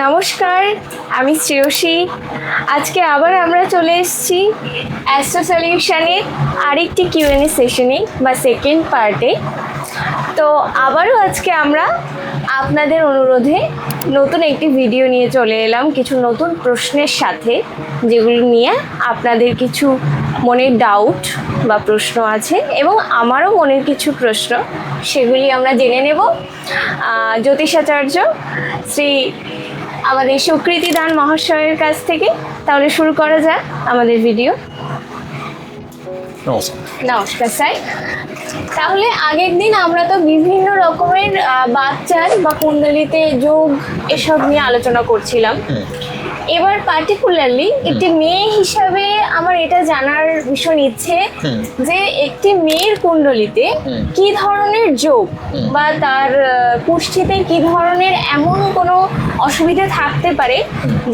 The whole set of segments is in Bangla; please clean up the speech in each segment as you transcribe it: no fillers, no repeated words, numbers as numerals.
নমস্কার, আমি শ্রেয়সী। আজকে আবার আমরা চলে এসেছি অ্যাস্ট্রো সলিউশনের আরেকটি কিউএনএ সেশনে বা সেকেন্ড পার্টে। তো আবারও আজকে আমরা আপনাদের অনুরোধে নতুন একটি ভিডিও নিয়ে চলে এলাম কিছু নতুন প্রশ্নের সাথে, যেগুলো নিয়ে আপনাদের কিছু মনের ডাউট বা প্রশ্ন আছে এবং আমারও মনের কিছু প্রশ্ন, সেগুলি আমরা জেনে নেব জ্যোতিষাচার্য শ্রী আমাদের সুকৃতি দান মহাশয়ের কাছ থেকে। তাহলে শুরু করা যাক আমাদের ভিডিও। নমস্কার স্যার। তাহলে আগের দিন আমরা তো বিভিন্ন রকমের বাচ্চার বা কুণ্ডলিতে যোগ এসব নিয়ে আলোচনা করছিলাম। এবার পার্টিকুলারলি একটি মেয়ে হিসাবে আমার এটা জানার ভীষণ ইচ্ছে যে একটি মেয়ের কুণ্ডলিতে কি ধরনের যোগ বা তার পুষ্টিতে কি ধরনের এমন কোনো অসুবিধা থাকতে পারে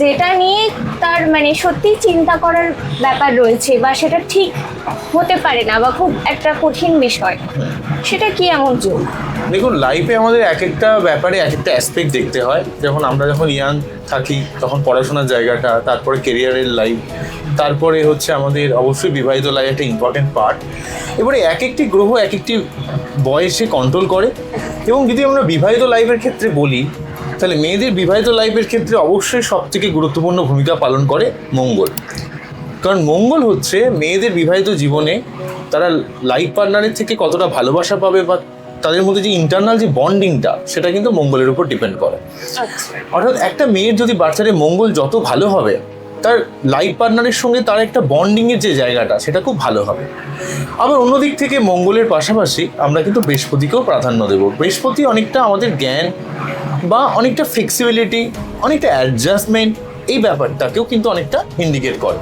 যেটা নিয়ে তার মানে সত্যি চিন্তা করার ব্যাপার রয়েছে বা সেটা ঠিক হতে পারে না বা খুব একটা কঠিন বিষয়, সেটা কি এমন যোগ? দেখুন, লাইফে আমাদের এক একটা ব্যাপারে এক একটা অ্যাসপেক্ট দেখতে হয়। আমরা যখন ইয়াং থাকি তখন পড়াশোনার জায়গাটা, তারপরে কেরিয়ারের লাইফ, তারপরে হচ্ছে আমাদের অবশ্যই বিবাহিত লাইফ একটা ইম্পর্টেন্ট পার্ট। এবারে এক একটি গ্রহ এক একটি বয়সে কন্ট্রোল করে। এবং যদি আমরা বিবাহিত লাইফের ক্ষেত্রে বলি, তাহলে মেয়েদের বিবাহিত লাইফের ক্ষেত্রে অবশ্যই সবথেকে গুরুত্বপূর্ণ ভূমিকা পালন করে মঙ্গল। কারণ মঙ্গল হচ্ছে মেয়েদের বিবাহিত জীবনে তারা লাইফ পার্টনারের থেকে কতটা ভালোবাসা পাবে বা তাদের মধ্যে যে ইন্টারনাল যে বন্ডিংটা, সেটা কিন্তু মঙ্গলের উপর ডিপেন্ড করে। অর্থাৎ একটা মেয়ের যদি বাচ্চারে মঙ্গল যত ভালো হবে, তার লাইফ পার্টনারের সঙ্গে তার একটা বন্ডিংয়ের যে জায়গাটা, সেটা খুব ভালো হবে। আবার অন্যদিক থেকে মঙ্গলের পাশাপাশি আমরা কিন্তু বৃহস্পতিকেও প্রাধান্য দেব। বৃহস্পতি অনেকটা আমাদের জ্ঞান বা অনেকটা ফ্লেক্সিবিলিটি, অনেকটা অ্যাডজাস্টমেন্ট, এই ব্যাপারটাকেও কিন্তু অনেকটা ইন্ডিকেট করে।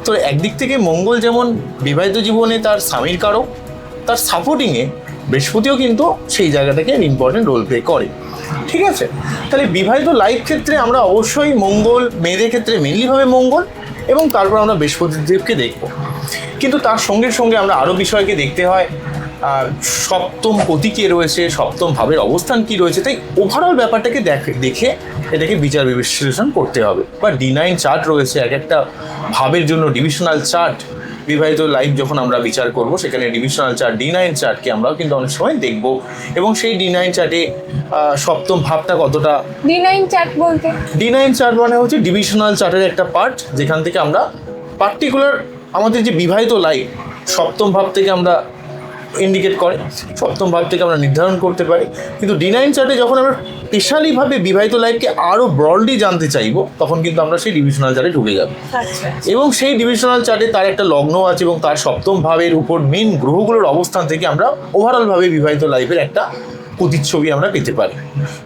তো একদিক থেকে মঙ্গল যেমন বিবাহিত জীবনে তার স্বামীর কারক, তার সাপোর্টিংয়ে বৃহস্পতিও কিন্তু সেই জায়গাটাকে ইম্পর্টেন্ট রোল প্লে করে। ঠিক আছে, তাহলে বিবাহিত লাইফ ক্ষেত্রে আমরা অবশ্যই মঙ্গল, মেয়েদের ক্ষেত্রে মেনলিভাবে মঙ্গল, এবং তারপর আমরা বৃহস্পতিদেবকে দেখব। কিন্তু তার সঙ্গে সঙ্গে আমরা আরও বিষয়কে দেখতে হয়, সপ্তম পতি কে রয়েছে, সপ্তম ভাবের অবস্থান কি রয়েছে। তাই ওভারঅল ব্যাপারটাকে দেখে এটাকে বিচার বিশ্লেষণ করতে হবে। বা D9 চার্ট রয়েছে, এক একটা ভাবের জন্য ডিভিশনাল চার্ট। বিবাহিত লাইফ যখন আমরা বিচার করব, সেখানে ডিভিশনাল চার্ট D9 চার্টকে আমরাও কিন্তু অনেক সময় দেখব, এবং সেই D9 চার্টে সপ্তম ভাবটা কতটা। D9 চার্ট বলতে D9 চার্ট মানে হচ্ছে ডিভিশনাল চার্টের একটা পার্ট, যেখান থেকে আমরা পার্টিকুলার আমাদের যে বিবাহিত লাইফ সপ্তম ভাব থেকে আমরা ইন্ডিকেট করে, সপ্তম ভাব থেকে আমরা নির্ধারণ করতে পারি। কিন্তু D9 চার্টে যখন আমরা স্পেশালিভাবে বিবাহিত লাইফকে আরও ব্রডলি জানতে চাইব, তখন কিন্তু আমরা সেই ডিভিশনাল চার্টে ঢুকে যাব। এবং সেই ডিভিশনাল চার্টে তার একটা লগ্ন আছে এবং তার সপ্তম ভাবের উপর মেন গ্রহগুলোর অবস্থান থেকে আমরা ওভারঅলভাবে বিবাহিত লাইফের একটা প্রতিচ্ছবি আমরা পেতে পারি।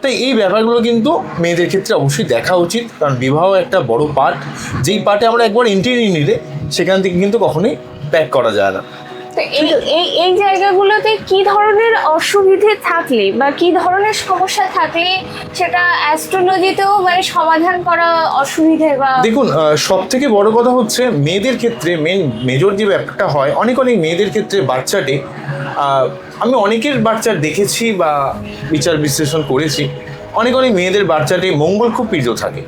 তাই এই ব্যাপারগুলো কিন্তু মেয়েদের ক্ষেত্রে অবশ্যই দেখা উচিত, কারণ বিবাহ একটা বড় পার্ট, যেই পার্টে আমরা একবার এন্ট্রি নিলে সেখান থেকে কিন্তু কখনোই ব্যাক করা যায় না। তো এই জায়গাগুলোতে কি ধরনের অসুবিধে থাকলে বা কি ধরনের সমস্যা থাকলে সেটা অ্যাস্ট্রোলজিতেও মানে সমাধান করা অসুবিধে? বা দেখুন, সব থেকে বড় কথা হচ্ছে মেয়েদের ক্ষেত্রে মেজর যে ব্যাপারটা হয়, অনেক মেয়েদের ক্ষেত্রে বাচ্চাটে, আমি অনেকের বাচ্চার দেখেছি বা বিচার বিশ্লেষণ করেছি, অনেক মেয়েদের বাচ্চাটে মঙ্গল খুব প্রিয় থাকে।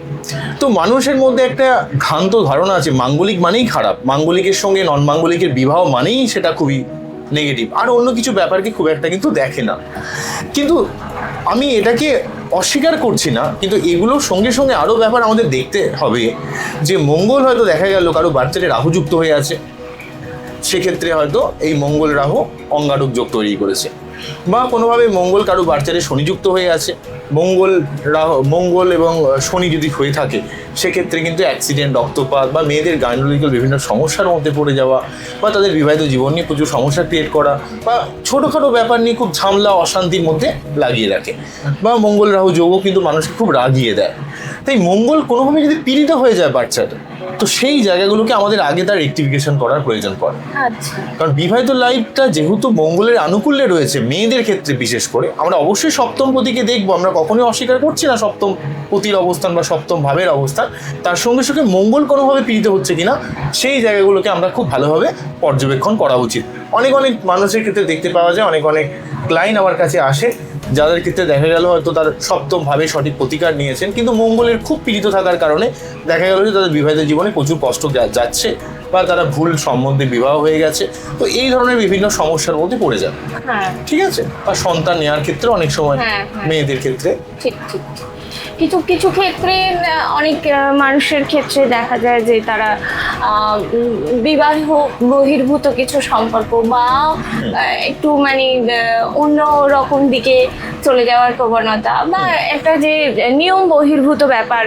তো মানুষের মধ্যে একটা ভ্রান্ত ধারণা আছে মাঙ্গলিক মানেই খারাপ, মাঙ্গলিকের সঙ্গে নন মাঙ্গলিকের বিবাহ মানেই সেটা খুবই নেগেটিভ, আর অন্য কিছু ব্যাপারকে খুব একটা কিন্তু দেখে না। কিন্তু আমি এটাকে অস্বীকার করছি না, কিন্তু এগুলোর সঙ্গে সঙ্গে আরও ব্যাপার আমাদের দেখতে হবে। যে মঙ্গল হয়তো দেখা গেল কারো বাচ্চাটে রাহুযুক্ত হয়ে আছে, সেক্ষেত্রে হয়তো এই মঙ্গল রাহু অঙ্গারক যোগ তৈরি করেছে, বা কোনোভাবে মঙ্গল কারো বাচ্চারে শনিযুক্ত হয়ে আছে। মঙ্গল এবং শনি যদি হয়ে থাকে, সেক্ষেত্রে কিন্তু অ্যাক্সিডেন্ট, রক্তপাত বা মেয়েদের গাইনোলজিক্যাল বিভিন্ন সমস্যার মধ্যে পড়ে যাওয়া, বা তাদের বিবাহিত জীবন নিয়ে প্রচুর সমস্যা ক্রিয়েট করা, বা ছোটোখাটো ব্যাপার নিয়ে খুব ঝামেলা অশান্তির মধ্যে লাগিয়ে রাখে। বা মঙ্গল রাহু যোগও কিন্তু মানুষকে খুব রাগিয়ে দেয়। তাই মঙ্গল কোনোভাবে যদি পীড়িত হয়ে যায় বাচ্চাটা, তো সেই জায়গাগুলোকে আমাদের আগে তার রেকটিফিকেশন করার প্রয়োজন পড়ে। আচ্ছা। কারণ বিবাহিত লাইফটা যেহেতু মঙ্গলের আনুকূল্যে রয়েছে মেয়েদের ক্ষেত্রে বিশেষ করে, আমরা অবশ্যই সপ্তম পতিকে দেখবো, আমরা কখনোই অস্বীকার করছি না সপ্তম পতির অবস্থান বা সপ্তম ভাবের অবস্থান, তার সঙ্গে সঙ্গে মঙ্গল কোনোভাবে পীড়িত হচ্ছে কিনা সেই জায়গাগুলোকে আমরা খুব ভালোভাবে পর্যবেক্ষণ করা উচিত। অনেক মানুষের ক্ষেত্রে দেখতে পাওয়া যায়, অনেক ক্লায়েন্ট আমার কাছে আসে যাদের ক্ষেত্রে দেখা গেল হয়তো তার সপ্তম ভাবে সঠিক প্রতিকার নিয়েছেন, কিন্তু মঙ্গলের খুব পীড়িত থাকার কারণে দেখা গেল যে তাদের বিবাহিত জীবনে প্রচুর কষ্ট যাচ্ছে বা তারা ভুল সম্বন্ধে বিবাহ হয়ে গেছে। তো এই ধরনের বিভিন্ন সমস্যার মধ্যে পড়ে যাবে। হ্যাঁ, ঠিক আছে, বা সন্তান নেওয়ার ক্ষেত্রে অনেক সময় মেয়েদের ক্ষেত্রে ঠিক ঠিক। কিছু কিছু ক্ষেত্রে অনেক মানুষের ক্ষেত্রে দেখা যায় যে তারা বিবাহ বহির্ভূত কিছু সম্পর্ক বা একটু মানে অন্য রকম দিকে চলে যাওয়ার প্রবণতা বা একটা যে নিয়ম বহির্ভূত ব্যাপার,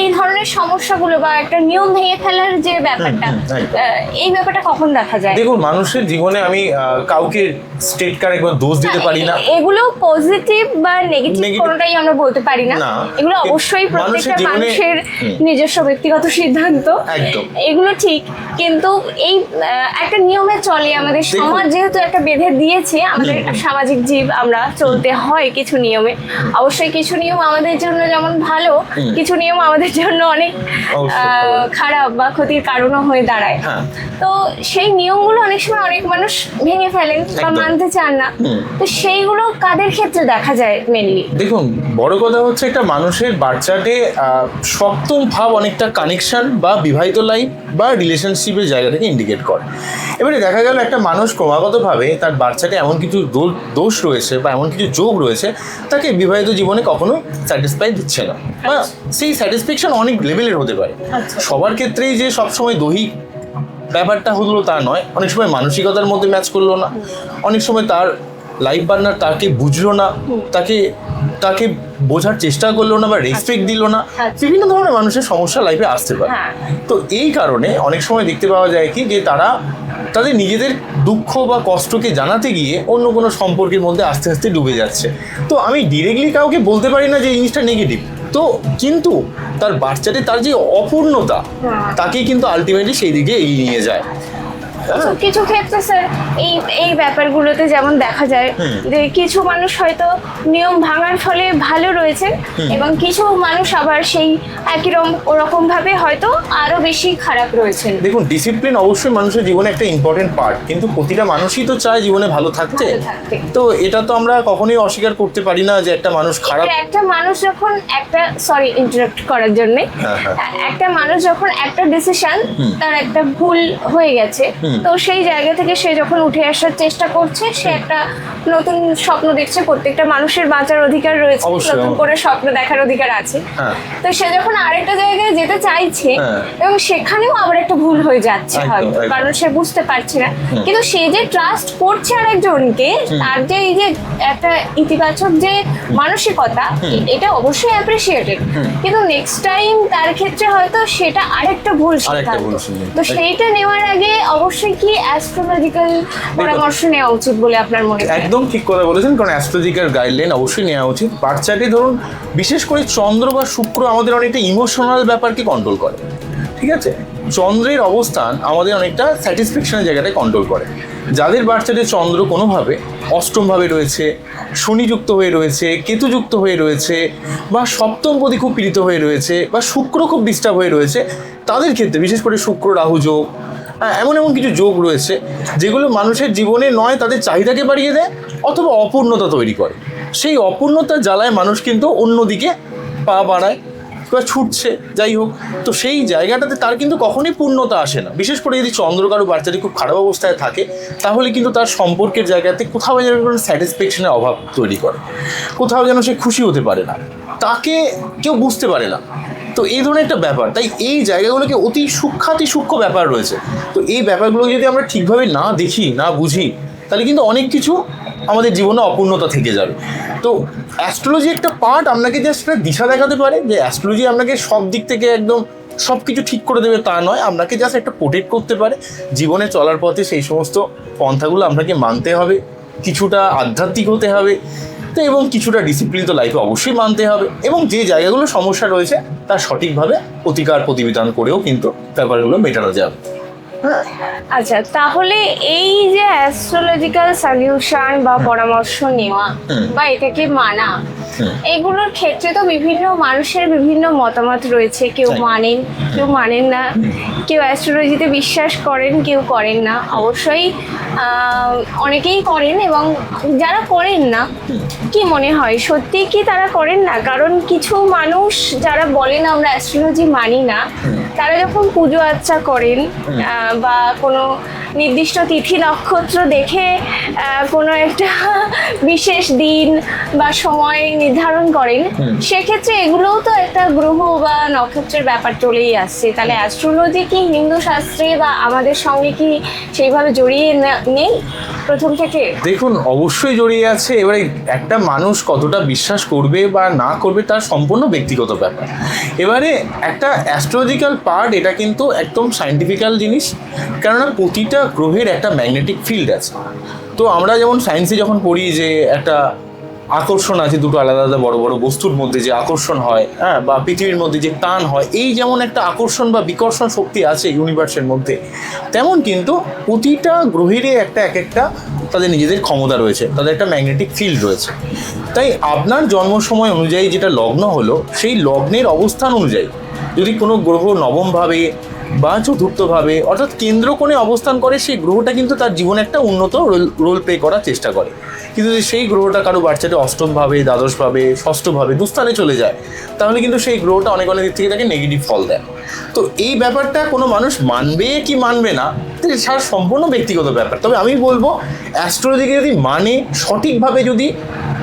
এই ধরনের সমস্যাগুলো বা একটা নিয়ম ভেঙে ফেলার যে ব্যাপারটা, এই ব্যাপারটা কখন দেখা যায়? দেখুন, মানুষের জীবনে আমি কাউকে স্টেট কারেক্ট বা দোষ দিতে পারি না। এগুলো পজিটিভ বা নেগেটিভ কোনোটাই আমরা বলতে পারি না। এগুলো অবশ্যই প্রত্যেকটা মানুষের নিজস্ব ব্যক্তিগত সিদ্ধান্ত, এগুলো ঠিক। কিন্তু এই একটা নিয়মে চলে, আমাদের সমাজ যেহেতু একটা বেঁধে দিয়েছে, আমাদের সামাজিক জীব, আমরা চলতে হয় কিছু নিয়মে। অবশ্যই কিছু নিয়ম আমাদের জন্য যেমন ভালো, কিছু নিয়ম আমাদের জন্য অনেক খারাপ বা ক্ষতির কারণও হয়ে দাঁড়ায়। তো সেই নিয়মগুলো অনেক সময় অনেক মানুষ ভেঙে ফেলেন বা মানতে চান না। তো সেইগুলো কাদের ক্ষেত্রে দেখা যায় মেনলি? দেখুন, বড় কথা হচ্ছে একটা মানুষের বাচ্চাতে সপ্তম ভাব অনেকটা কানেকশন বা বিবাহিত লাইফ বা রিলেশনশিপের জায়গা থেকে ইন্ডিকেট করে। এবারে দেখা গেল একটা মানুষ ক্রমাগতভাবে তার বাচ্চাতে এমন কিছু দোষ রয়েছে বা এমন কিছু যোগ রয়েছে, তাকে বিবাহিত জীবনে কখনো স্যাটিসফাই দিচ্ছে না, বা সেই স্যাটিসফ্যাকশন অনেক লেভেলের হতে পারে। সবার ক্ষেত্রেই যে সবসময় দৈহিক ব্যাপারটা হলো তা নয়, অনেক সময় মানসিকতার মধ্যে ম্যাচ করলো না, অনেক সময় তার লাইফ পার্টনার তাকে বুঝলো না, তাকে বোঝার চেষ্টা করলো না বা রেসপেক্ট দিল না। বিভিন্ন ধরনের মানুষের সমস্যা লাইফে আসতে পারে। তো এই কারণে অনেক সময় দেখতে পাওয়া যায় কি যে তারা তাদের নিজেদের দুঃখ বা কষ্টকে জানাতে গিয়ে অন্য কোনো সম্পর্কের মধ্যে আস্তে আস্তে ডুবে যাচ্ছে। তো আমি ডিরেক্টলি কাউকে বলতে পারি না যে এই জিনিসটা নেগেটিভ, তো কিন্তু তার বাচ্চাটি তার যে অপূর্ণতা তাকেই কিন্তু আলটিমেটলি সেই দিকে এগিয়ে নিয়ে যায়। কিছু ক্ষেত্রে স্যার এই ব্যাপারগুলোতে যেমন দেখা যায় যে কিছু মানুষ হয়তো নিয়ম ভাঙার ফলে ভালো রয়েছে এবং কিছু মানুষ আবার সেই একই রকম ভাবে হয়তো আরো বেশি খারাপ রয়েছেন। দেখুন, ডিসিপ্লিন অবশ্যই মানুষের জীবনে একটা ইম্পর্টেন্ট পার্ট, কিন্তু প্রতিটা মানুষই তো চায় জীবনে ভালো থাকতে। তো এটা তো আমরা কখনোই অস্বীকার করতে পারি না যে একটা মানুষ খারাপ। একটা মানুষ যখন একটা সরি ইন্টারাপ্ট করার জন্য, একটা মানুষ যখন একটা ডিসিশন তার একটা ভুল হয়ে গেছে, তো সেই জায়গা থেকে সে যখন উঠে আসার চেষ্টা করছে, সে একটা নতুন স্বপ্ন দেখছে। প্রত্যেকটা মানুষের বাঁচার অধিকার রয়েছে, নতুন করে স্বপ্ন দেখার অধিকার আছে। তো সে যখন আরেকটা জায়গায় যেতে চাইছে এবং সেখানেও আবার একটা ভুল হয়ে যাচ্ছে হয়তো, কারণ সে বুঝতে পারছে না। কিন্তু সে যে ট্রাস্ট করছে আরেকজনকে, তার যে এই যে একটা ইতিবাচক যে মানসিকতা, এটা অবশ্যই অ্যাপ্রিসিয়েটেড। কিন্তু নেক্সট টাইম তার ক্ষেত্রে হয়তো সেটা আরেকটা ভুল সিদ্ধান্ত। তো সেইটা নেওয়ার আগে অবশ্যই কি অ্যাস্ট্রোলজিক্যাল পরামর্শ নেওয়া উচিত বলে আপনার মনে হয়? একদম ঠিক কথা বলেছেন, কারণ অ্যাস্ট্রোলজিক্যাল গাইডলাইন অবশ্যই নেওয়া উচিত। বাচ্চাটি ধরুন বিশেষ করে চন্দ্র বা শুক্র আমাদের অনেকটা ইমোশনাল ব্যাপারকে কন্ট্রোল করে। ঠিক আছে, চন্দ্রের অবস্থান আমাদের অনেকটা স্যাটিসফ্যাকশনের জায়গাটায় কন্ট্রোল করে। যাদের বাচ্চাটি চন্দ্র কোনোভাবে অষ্টমভাবে রয়েছে, শনিযুক্ত হয়ে রয়েছে, কেতুযুক্ত হয়ে রয়েছে, বা সপ্তমপতি খুব পীড়িত হয়ে রয়েছে, বা শুক্র খুব ডিস্টার্ব হয়ে রয়েছে, তাদের ক্ষেত্রে বিশেষ করে শুক্র রাহু যোগ, এমন কিছু যোগ রয়েছে যেগুলো মানুষের জীবনে নয় তাদের চাহিদাকে বাড়িয়ে দেয় অথবা অপূর্ণতা তৈরি করে। সেই অপূর্ণতার জ্বালায় মানুষ কিন্তু অন্যদিকে পা বাড়ায় বা ছুটছে, যাই হোক। তো সেই জায়গাটাতে তার কিন্তু কখনোই পূর্ণতা আসে না। বিশেষ করে যদি চন্দ্রকারু বাচ্চাটি খুব খারাপ অবস্থায় থাকে, তাহলে কিন্তু তার সম্পর্কের জায়গাতে কোথাও যেন কোনো স্যাটিসফ্যাকশনের অভাব তৈরি করে, কোথাও যেন সে খুশি হতে পারে না, তাকে কেউ বুঝতে পারে না। তো এই ধরনের একটা ব্যাপার, তাই এই জায়গাগুলোকে অতি সূক্ষ্ম ব্যাপার রয়েছে। তো এই ব্যাপারগুলো যদি আমরা ঠিকভাবে না দেখি, না বুঝি, তাহলে কিন্তু অনেক কিছু আমাদের জীবনে অপূর্ণতা থেকে যাবে। তো অ্যাস্ট্রোলজি একটা পার্ট আপনাকে জাস্ট একটা দিশা দেখাতে পারে, যে অ্যাস্ট্রোলজি আপনাকে সব দিক থেকে একদম সব কিছু ঠিক করে দেবে তা নয়, আপনাকে জাস্ট একটা প্রোটেক্ট করতে পারে। জীবনে চলার পথে সেই সমস্ত পন্থাগুলো আপনাকে মানতে হবে, কিছুটা আধ্যাত্মিক হতে হবে, তো এবং কিছুটা ডিসিপ্লিন তো লাইফে অবশ্যই মানতে হবে, এবং যে জায়গাগুলো সমস্যা রয়েছে তার সঠিকভাবে প্রতিকার প্রতিবিধান করেও কিন্তু ব্যাপারগুলো মেটানো যাবে। আচ্ছা, তাহলে এই যে অ্যাস্ট্রোলজিক্যাল সলিউশন বা পরামর্শ নেওয়া বা এটাকে মানা, এগুলোর ক্ষেত্রে তো বিভিন্ন মানুষের বিভিন্ন মতামত রয়েছে। কেউ মানেন, কেউ মানেন না, কেউ অ্যাস্ট্রোলজিতে বিশ্বাস করেন, কেউ করেন না। অবশ্যই অনেকেই করেন, এবং যারা করেন না, কি মনে হয় সত্যি কি তারা করেন না? কারণ কিছু মানুষ যারা বলেন আমরা অ্যাস্ট্রোলজি মানি না, তারা যখন পুজো আর্চা করেন বা কোনো নির্দিষ্ট তিথি নক্ষত্র দেখে কোনো একটা বিশেষ দিন বা সময় নির্ধারণ করেন, সেক্ষেত্রে এগুলোও তো একটা গ্রহ বা নক্ষত্রের ব্যাপার চলেই আসছে। তাহলে অ্যাস্ট্রোলজি কি হিন্দু শাস্ত্রে বা আমাদের সঙ্গে কি সেইভাবে জড়িয়ে নেই প্রথম থেকে? দেখুন, অবশ্যই জড়িয়ে আছে। এবারে একটা মানুষ কতটা বিশ্বাস করবে বা না করবে তার সম্পূর্ণ ব্যক্তিগত ব্যাপার। এবারে একটা অ্যাস্ট্রোলজিক্যাল পার্ট, এটা কিন্তু একদম সায়েন্টিফিক্যাল জিনিস, কেননা প্রতিটা গ্রহের একটা ম্যাগনেটিক ফিল্ড আছে। তো আমরা যেমন সায়েন্সে যখন পড়ি যে একটা আকর্ষণ আছে দুটো আলাদা আলাদা বড় বড় বস্তুর মধ্যে যে আকর্ষণ হয়, হ্যাঁ, বা পৃথিবীর মধ্যে যে টান হয়, এই যেমন একটা আকর্ষণ বা বিকর্ষণ শক্তি আছে ইউনিভার্সের মধ্যে, তেমন কিন্তু প্রতিটা গ্রহেরই একটা এক একটা তাদের নিজেদের ক্ষমতা রয়েছে, তাদের একটা ম্যাগনেটিক ফিল্ড রয়েছে। তাই আপনার জন্ম সময় অনুযায়ী যেটা লগ্ন হলো, সেই লগ্নের অবস্থান অনুযায়ী যদি কোনো গ্রহ নবমভাবে বা চতুর্থভাবে অর্থাৎ কেন্দ্রকোণে অবস্থান করে, সেই গ্রহটা কিন্তু তার জীবনে একটা উন্নত রোল প্লে করার চেষ্টা করে। কিন্তু যদি সেই গ্রহটা কারো বাচ্চাটা অষ্টমভাবে, দ্বাদশভাবে, ষষ্ঠভাবে দুস্থানে চলে যায়, তাহলে কিন্তু সেই গ্রহটা অনেক অনেক দিক থেকে তাকে নেগেটিভ ফল দেয়। তো এই ব্যাপারটা কোনো মানুষ মানবে কি মানবে না, সেটা সম্পূর্ণ ব্যক্তিগত ব্যাপার। তবে আমি বলবো অ্যাস্ট্রোলজিকে যদি মানে সঠিকভাবে যদি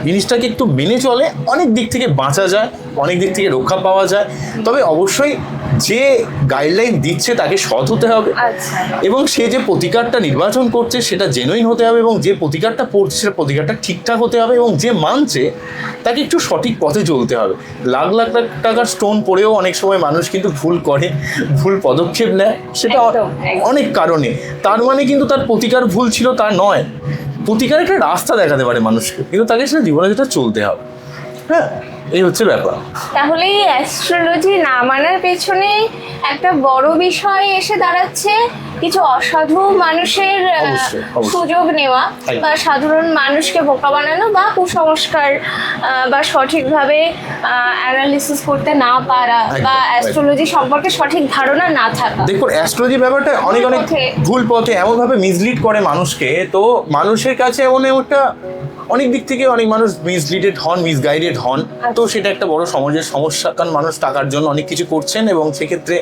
জিনিসটাকে একটু মেনে চলে, অনেক দিক থেকে বাঁচা যায়, অনেক দিক থেকে রক্ষা পাওয়া যায়। তবে অবশ্যই যে গাইডলাইন দিচ্ছে তাকে সৎ হতে হবে, এবং সে যে প্রতিকারটা নির্বাচন করছে সেটা জেনুইন হতে হবে, এবং যে প্রতিকারটা পড়ছে সেটা প্রতিকারটা ঠিকঠাক হতে হবে, এবং যে মানছে তাকে একটু সঠিক পথে চলতে হবে। লাখ লাখ লাখ টাকার স্টোন পড়েও অনেক সময় মানুষ কিন্তু ভুল করে, ভুল পদক্ষেপ নেয়, সেটা অনেক কারণে। তার মানে কিন্তু তার প্রতিকার ভুল ছিল তা নয়। প্রতিকার একটা রাস্তা দেখাতে পারে মানুষকে, কিন্তু তাকে সেটা জীবনে যেটা চলতে হবে। হ্যাঁ, এই হচ্ছে ব্যাপার। তাহলে এই অ্যাস্ট্রোলজি না মানার পেছনে একটা বড় বিষয় এসে দাঁড়াচ্ছে কিছু অসাধু মানুষের সুযোগ নেওয়া, বা সাধারণ মানুষকে বোকা বানানো, বা কুসংস্কার, বা সঠিকভাবে অ্যানালিসিস করতে না পারা, বা অ্যাস্ট্রোলজি সম্পর্কে সঠিক ধারণা না থাকা। দেখুন, অ্যাস্ট্রোলজি ব্যাপারটা অনেক অনেক ভুল পথে এমনভাবে মিসলিড করে মানুষকে, তো মানুষের কাছে এমন একটা অনেক দিক থেকে অনেক মানুষ মিসলিডেড হন, মিসগাইডেড হন। তো সেটা একটা বড় সমাজের সমস্যা, কারণ মানুষ টাকার জন্য অনেক কিছু করছেন, এবং সেক্ষেত্রে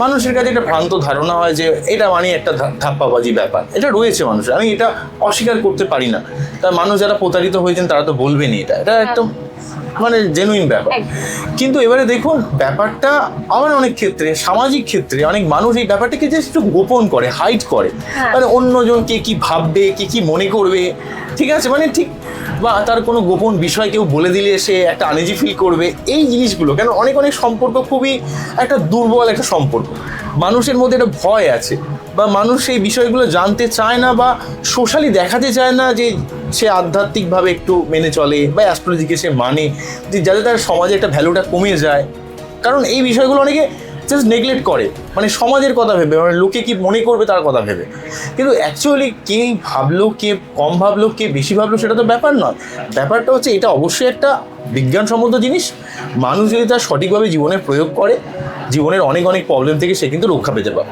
মানুষের কাছে একটা ভ্রান্ত ধারণা হয় যে এটা মানে একটা ধাপ্পাবাজি ব্যাপার, এটা রয়েছে মানুষের, আমি এটা অস্বীকার করতে পারি না। তা মানুষ যারা প্রতারিত হয়েছেন তারা তো বলবেনই, এটা একদম মানে জেনুইন ব্যাপার। কিন্তু এবারে দেখুন, ব্যাপারটা আবার অনেক ক্ষেত্রে, সামাজিক ক্ষেত্রে অনেক মানুষ এই ব্যাপারটাকে যে একটু গোপন করে, হাইড করে, মানে অন্যজনকে কি ভাববে, কি মনে করবে, ঠিক আছে, মানে ঠিক, বা তার কোনো গোপন বিষয় কেউ বলে দিলে সে একটা আনইজি ফিল করবে, এই জিনিসগুলো। কেন অনেক অনেক সম্পর্ক খুবই একটা দুর্বল একটা সম্পর্ক, মানুষের মধ্যে একটা ভয় আছে, বা মানুষ এই বিষয়গুলো জানতে চায় না, বা সোশ্যালি দেখাতে চায় না যে সে আধ্যাত্মিকভাবে একটু মেনে চলে, বা অ্যাস্ট্রোলজিকে সে মানে, যে যাতে তার সমাজে একটা ভ্যালুটা কমে যায়। কারণ এই বিষয়গুলো অনেকে জাস্ট নেগলেক্ট করে, মানে সমাজের কথা ভেবে, মানে লোকে কি মনে করবে তার কথা ভেবে। কিন্তু অ্যাকচুয়ালি কে ভাবলো, কে কম ভাবলো, কে বেশি ভাবলো, সেটা তো ব্যাপার নয়। ব্যাপারটা হচ্ছে এটা অবশ্যই একটা বিজ্ঞানসম্মত জিনিস। মানুষ যদি তার সঠিকভাবে জীবনে প্রয়োগ করে, জীবনের অনেক অনেক প্রবলেম থেকে সে কিন্তু রক্ষা পেতে পারে।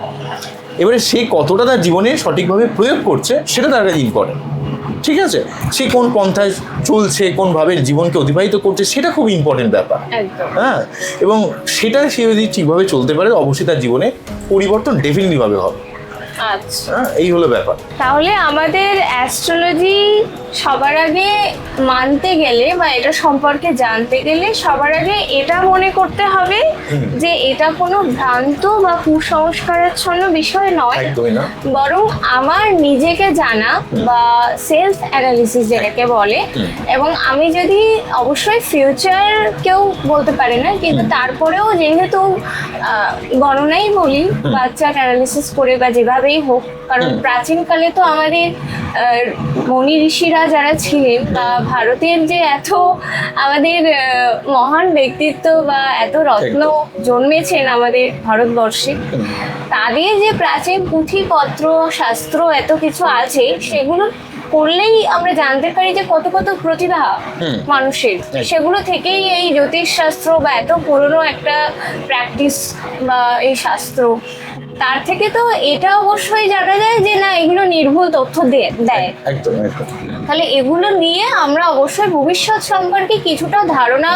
এবারে সে কতটা তার জীবনে সঠিকভাবে প্রয়োগ করছে সেটা তার কাছে ইম্পর্টেন্ট, ঠিক আছে। সে কোন পন্থায় চলছে, কোনভাবে জীবনকে অতিবাহিত করছে, সেটা খুব ইম্পর্টেন্ট ব্যাপার। হ্যাঁ, এবং সেটা সে যদি ঠিকভাবে চলতে পারে, অবশ্যই তার জীবনে পরিবর্তন ডেফিনেটলিভাবে হবে। আচ্ছা, এই হলো ব্যাপার। তাহলে আমাদের অ্যাস্ট্রোলজি সবার আগে মানতে গেলে বা এটা সম্পর্কে জানতে গেলে সবার আগে এটা মনে করতে হবে যে এটা কোনো ভ্রান্ত বা কুসংস্কারাচ্ছন্ন বিষয় নয়, বরং আমার নিজেকে জানা বা সেলফ অ্যানালিসিস যেটাকে বলে। এবং আমি যদি অবশ্যই ফিউচার কেউ বলতে পারে না, কিন্তু তারপরেও যেহেতু গণনাই বলি, বাচ্চার অ্যানালিসিস করে বা যেভাবেই হোক, কারণ প্রাচীনকালে তো আমাদের মুনি ঋষিরা যারা ছিলেন বা ভারতের যে এত আমাদের মহান ব্যক্তিত্ব বা এত রত্ন জন্মেছেন আমাদের ভারতবর্ষে, তাদের যে প্রাচীন পুঁথিপত্র শাস্ত্র এত কিছু আছে, সেগুলো করলেই আমরা জানতে পারি যে কত কত প্রতিভা মানুষের। সেগুলো থেকেই এই জ্যোতিষ শাস্ত্র বা এত পুরনো একটা প্র্যাকটিস বা এই শাস্ত্র, তার থেকে তো এটা অবশ্যই জানা যায় যে না, এগুলো নির্ভুল তথ্য দেয়। একদম একদম। তাহলে এগুলো নিয়ে আমরা অবশ্যই ভবিষ্যৎ সম্পর্কে কিছুটা ধারণা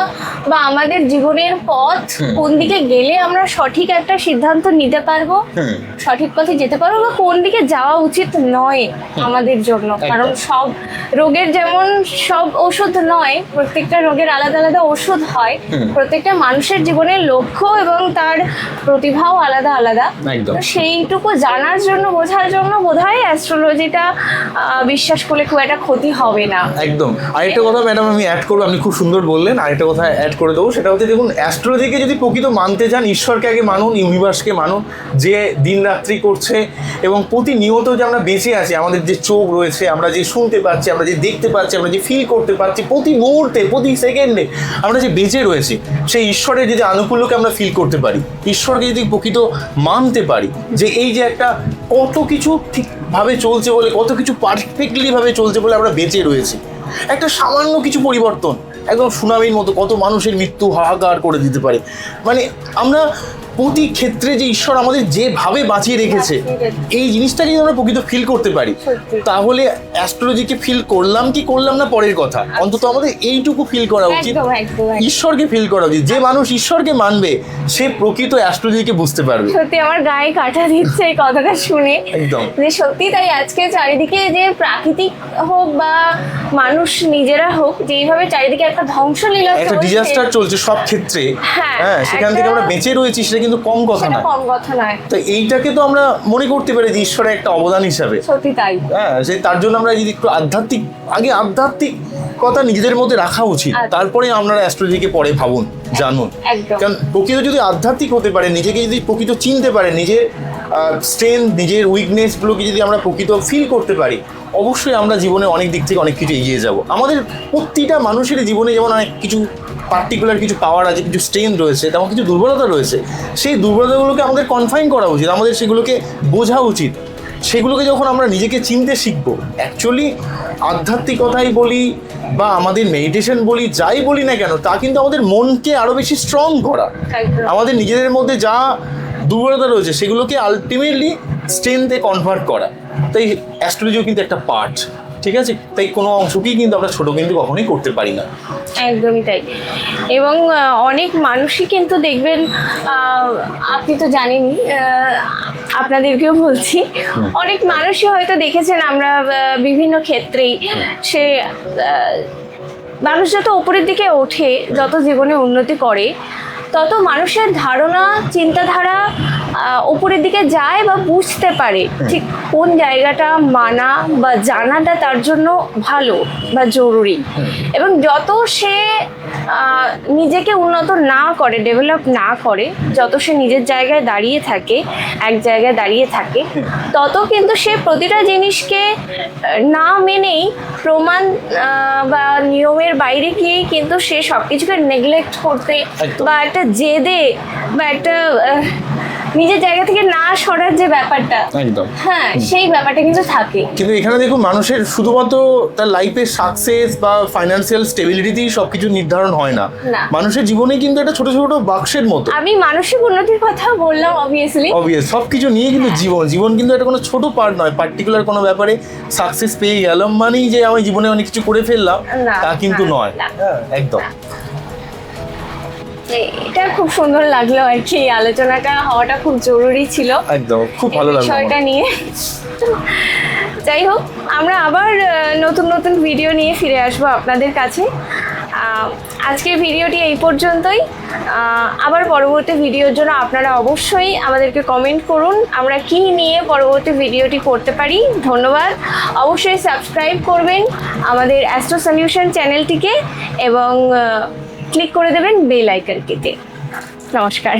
বা আমাদের জীবনের পথ কোন দিকে গেলে আমরা সঠিক একটা সিদ্ধান্ত নিতে পারবো, সঠিক পথে যেতে পারবো, বা কোন দিকে যাওয়া উচিত নয় আমাদের জন্য। কারণ সব রোগের যেমন সব ওষুধ নয়, প্রত্যেকটা রোগের আলাদা আলাদা ওষুধ হয়। প্রত্যেকটা মানুষের জীবনের লক্ষ্য এবং তার প্রতিভাও আলাদা আলাদা। তো সেইটুকু জানার জন্য, বোঝার জন্য বোধহয় অ্যাস্ট্রোলজিটা বিশ্বাস করলে খুব একটা ক্ষতি হবে না। একদম। আরেকটা কথা ম্যাডাম আমি অ্যাড করবো, আপনি খুব সুন্দর বললেন, আরেকটা কথা অ্যাড করে দেবো, সেটা হচ্ছে দেখুন, অ্যাস্ট্রোলজিকে যদি প্রকৃত মানতে চান, ঈশ্বরকে আগে মানুন, ইউনিভার্সকে মানুন, যে দিন রাত্রি করছে এবং প্রতিনিয়ত যে আমরা বেঁচে আছি, আমাদের যে চোখ রয়েছে, আমরা যে শুনতে পাচ্ছি, আমরা যে দেখতে পাচ্ছি, আমরা যে ফিল করতে পারছি, প্রতি মুহূর্তে প্রতি সেকেন্ডে আমরা যে বেঁচে রয়েছি, সেই ঈশ্বরের যদি আনুকূল্যকে আমরা ফিল করতে পারি, ঈশ্বরকে যদি প্রকৃত মানতে পারি, যে এই যে একটা কত কিছু ঠিকভাবে চলছে বলে, কত কিছু পারফেক্টলি ভাবে চলছে বলে আমরা বেঁচে রয়েছি, একটা সামান্য কিছু পরিবর্তন একদম সুনামির মতো কত মানুষের মৃত্যু হাহাকার করে দিতে পারে। মানে আমরা প্রতি ক্ষেত্রে যে ঈশ্বর আমাদের যেভাবে বাঁচিয়ে রেখেছে, এই জিনিসটা যদি আমরা প্রকৃত ফিল করতে পারি, তাহলে অ্যাস্ট্রোলজিকে ফিল করলাম কি করলাম না পরের কথা, অন্তত আমাদের এইটুকু ফিল করা উচিত, ঈশ্বরকে ফিল করা উচিত। যে মানুষ ঈশ্বরকে মানবে, সে প্রকৃত অ্যাস্ট্রোলজিকে বুঝতে পারবে। সত্যি আমার গায়ে কাঁটা দিচ্ছে এই কথাটা শুনে, একদম যে সত্যি তাই। আজকে চারিদিকে যে প্রাকৃতিক হোক বা মানুষ নিজেরা হোক, যেইভাবে চারিদিকে একটা ধ্বংসলীলা, একটা ডিজাস্টার চলছে সব ক্ষেত্রে, হ্যাঁ, সেখান থেকে আমরা বেঁচে রয়েছি, সেটা কিন্তু কম কথা নয়। তো এইটাকে তো আমরা মনে করতে পারি যে ঈশ্বরের একটা অবদান হিসাবে। সত্যি তাই। হ্যাঁ, তার জন্য আমরা যদি একটু আধ্যাত্মিক কথা নিজেদের মধ্যে রাখা উচিত, তারপরে আপনারা অ্যাস্ট্রোলজিকে পরে ভাবুন, জানুন। কারণ প্রকৃত যদি আধ্যাত্মিক হতে পারে, নিজেকে যদি প্রকৃত চিনতে পারে, নিজের স্ট্রেংথ, নিজের উইকনেসগুলোকে যদি আমরা প্রকৃত ফিল করতে পারি, অবশ্যই আমরা জীবনে অনেক দিক থেকে অনেক কিছু এগিয়ে যাব। আমাদের প্রতিটা মানুষের জীবনে যেমন অনেক কিছু পার্টিকুলার কিছু পাওয়ার আছে, কিছু স্ট্রেংথ রয়েছে, তেমন কিছু দুর্বলতা রয়েছে। সেই দুর্বলতাগুলোকে আমাদের কনফাইন করা উচিত, আমাদের সেগুলোকে বোঝা উচিত। সেগুলোকে যখন আমরা নিজেকে চিনতে শিখবো, অ্যাকচুয়ালি আধ্যাত্মিকতাই বলি বা আমাদের মেডিটেশন বলি, যাই বলি না কেন, তা কিন্তু আমাদের মনকে আরও বেশি স্ট্রং করা, আমাদের নিজেদের মধ্যে যা দুর্বলতা রয়েছে সেগুলোকে আলটিমেটলি স্ট্রেংথে কনভার্ট করা। তাই অ্যাস্ট্রোলজিও কিন্তু একটা পার্ট, ঠিক আছে? তাই কোনো অংশকেই কিন্তু আমরা ছোটো কিন্তু কখনোই করতে পারি না। একদমই তাই। এবং অনেক মানুষই কিন্তু দেখবেন, আপনি তো জানেনই, আপনাদেরকেও বলছি, অনেক মানুষই হয়তো দেখেছেন আমরা বিভিন্ন ক্ষেত্রেই, সে মানুষ যত উপরের দিকে ওঠে, যত জীবনে উন্নতি করে, তত মানুষের ধারণা, চিন্তাধারা উপরের দিকে যায় বা বুঝতে পারে ঠিক কোন জায়গাটা মানা বা জানাটা তার জন্য ভালো বা জরুরি। এবং যত সে নিজেকে উন্নত না করে, ডেভেলপ না করে, যত সে নিজের জায়গায় দাঁড়িয়ে থাকে, এক জায়গায় দাঁড়িয়ে থাকে, তত কিন্তু সে প্রতিটা জিনিসকে না মেনেই, প্রমাণ বা নিয়মের বাইরে গিয়েই কিন্তু সে সব কিছুকে নেগলেক্ট করতে বা একটা জেদে বা একটা নিজের জায়গা থেকে না সরার যে ব্যাপারটা, একদম, হ্যাঁ, সেই ব্যাপারটা কিন্তু থাকে। কিন্তু এখানে দেখুন, মানুষের শুধুমাত্র তার লাইফের সাকসেস বা ফাইন্যান্সিয়াল স্টেবিলিটিতেই সবকিছু নির্ধারণ হয় না। মানুষের জীবনে কিন্তু একটা ছোট ছোট বাক্সের মতো, আমি মানসিক উন্নতির কথা বললাম, অবভিয়াসলি সবকিছু নিয়ে কিন্তু জীবন কিন্তু একটা কোনো ছোট পার্ট নয়। পার্টিকুলার কোনো ব্যাপারে সাকসেস পেয়ে গেলাম মানেই যে আমি জীবনে অনেক কিছু করে ফেললাম, তা কিন্তু নয়। একদম, এটা খুব সুন্দর লাগলো আর কি, আলোচনাটা হওয়াটা খুব জরুরি ছিল। একদম, খুব ভালো লাগলো বিষয়টা নিয়ে। যাই হোক, আমরা আবার নতুন নতুন ভিডিও নিয়ে ফিরে আসবো আপনাদের কাছে। আজকের ভিডিওটি এই পর্যন্তই। আবার পরবর্তী ভিডিওর জন্য আপনারা অবশ্যই আমাদেরকে কমেন্ট করুন, আমরা কি নিয়ে পরবর্তী ভিডিওটি করতে পারি। ধন্যবাদ। অবশ্যই সাবস্ক্রাইব করবেন আমাদের অ্যাস্ট্রো সলিউশন চ্যানেলটিকে এবং ক্লিক করে দেবেন বেল আইকনটিতে। নমস্কার।